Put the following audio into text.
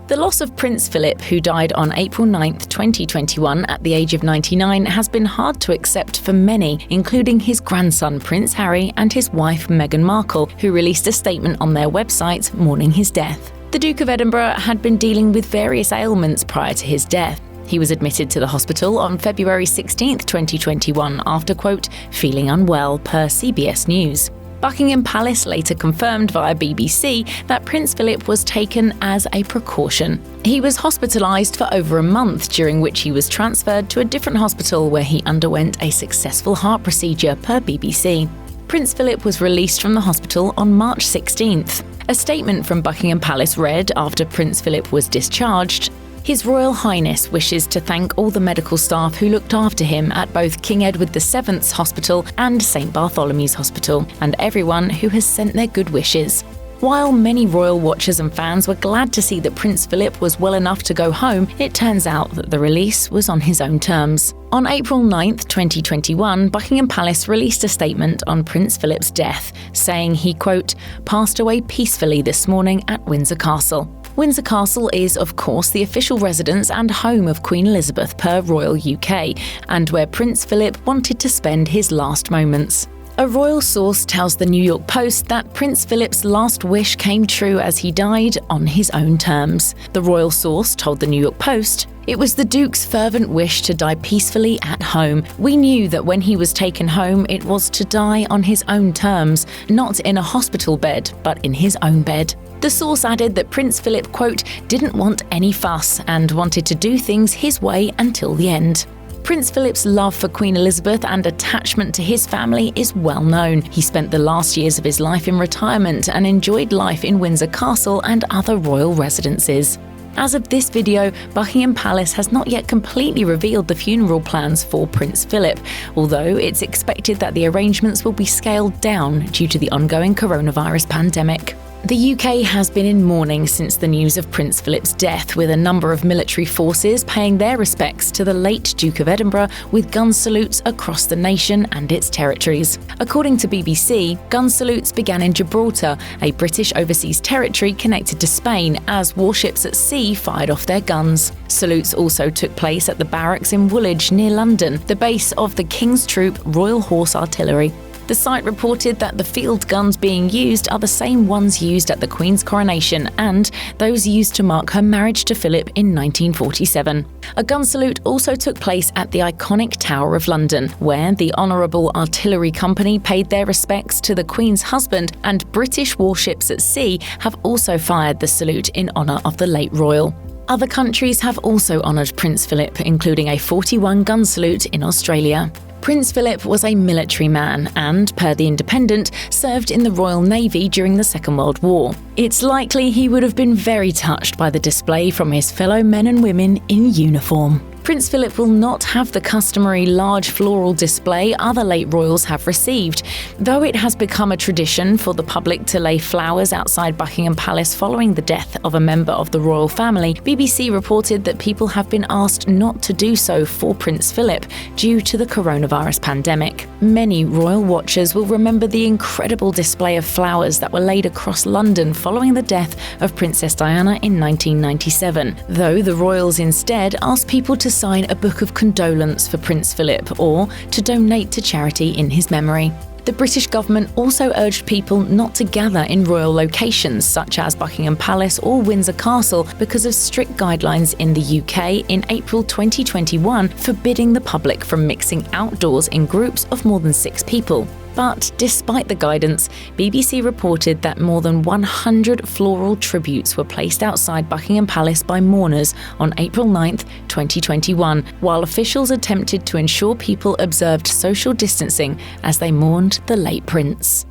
The loss of Prince Philip, who died on April 9, 2021 at the age of 99, has been hard to accept for many, including his grandson Prince Harry and his wife Meghan Markle, who released a statement on their website mourning his death. The Duke of Edinburgh had been dealing with various ailments prior to his death. He was admitted to the hospital on February 16, 2021 after, quote, feeling unwell, per CBS News. Buckingham Palace later confirmed via BBC that Prince Philip was taken as a precaution. He was hospitalised for over a month, during which he was transferred to a different hospital where he underwent a successful heart procedure, per BBC. Prince Philip was released from the hospital on March 16th. A statement from Buckingham Palace read after Prince Philip was discharged, His Royal Highness wishes to thank all the medical staff who looked after him at both King Edward VII's Hospital and St Bartholomew's Hospital, and everyone who has sent their good wishes. While many royal watchers and fans were glad to see that Prince Philip was well enough to go home, it turns out that the release was on his own terms. On April 9, 2021, Buckingham Palace released a statement on Prince Philip's death, saying he, quote, passed away peacefully this morning at Windsor Castle. Windsor Castle is, of course, the official residence and home of Queen Elizabeth per Royal UK, and where Prince Philip wanted to spend his last moments. A royal source tells the New York Post that Prince Philip's last wish came true as he died on his own terms. The royal source told the New York Post, it was the Duke's fervent wish to die peacefully at home. We knew that when he was taken home, it was to die on his own terms, not in a hospital bed, but in his own bed. The source added that Prince Philip, quote, didn't want any fuss and wanted to do things his way until the end. Prince Philip's love for Queen Elizabeth and attachment to his family is well known. He spent the last years of his life in retirement and enjoyed life in Windsor Castle and other royal residences. As of this video, Buckingham Palace has not yet completely revealed the funeral plans for Prince Philip, although it's expected that the arrangements will be scaled down due to the ongoing coronavirus pandemic. The UK has been in mourning since the news of Prince Philip's death, with a number of military forces paying their respects to the late Duke of Edinburgh with gun salutes across the nation and its territories. According to BBC, gun salutes began in Gibraltar, a British overseas territory connected to Spain, as warships at sea fired off their guns. Salutes also took place at the barracks in Woolwich near London, the base of the King's Troop Royal Horse Artillery. The site reported that the field guns being used are the same ones used at the Queen's coronation and those used to mark her marriage to Philip in 1947. A gun salute also took place at the iconic Tower of London, where the Honourable Artillery Company paid their respects to the Queen's husband, and British warships at sea have also fired the salute in honour of the late royal. Other countries have also honoured Prince Philip, including a 41-gun salute in Australia. Prince Philip was a military man and, per The Independent, served in the Royal Navy during the Second World War. It's likely he would have been very touched by the display from his fellow men and women in uniform. Prince Philip will not have the customary large floral display other late royals have received, though it has become a tradition for the public to lay flowers outside Buckingham Palace following the death of a member of the royal family. BBC reported that people have been asked not to do so for Prince Philip due to the coronavirus pandemic. Many royal watchers will remember the incredible display of flowers that were laid across London following the death of Princess Diana in 1997, though the royals instead asked people to sign a book of condolence for Prince Philip or to donate to charity in his memory. The British government also urged people not to gather in royal locations such as Buckingham Palace or Windsor Castle because of strict guidelines in the UK in April 2021 forbidding the public from mixing outdoors in groups of more than 6 people. But despite the guidance, BBC reported that more than 100 floral tributes were placed outside Buckingham Palace by mourners on April 9, 2021, while officials attempted to ensure people observed social distancing as they mourned the late prince.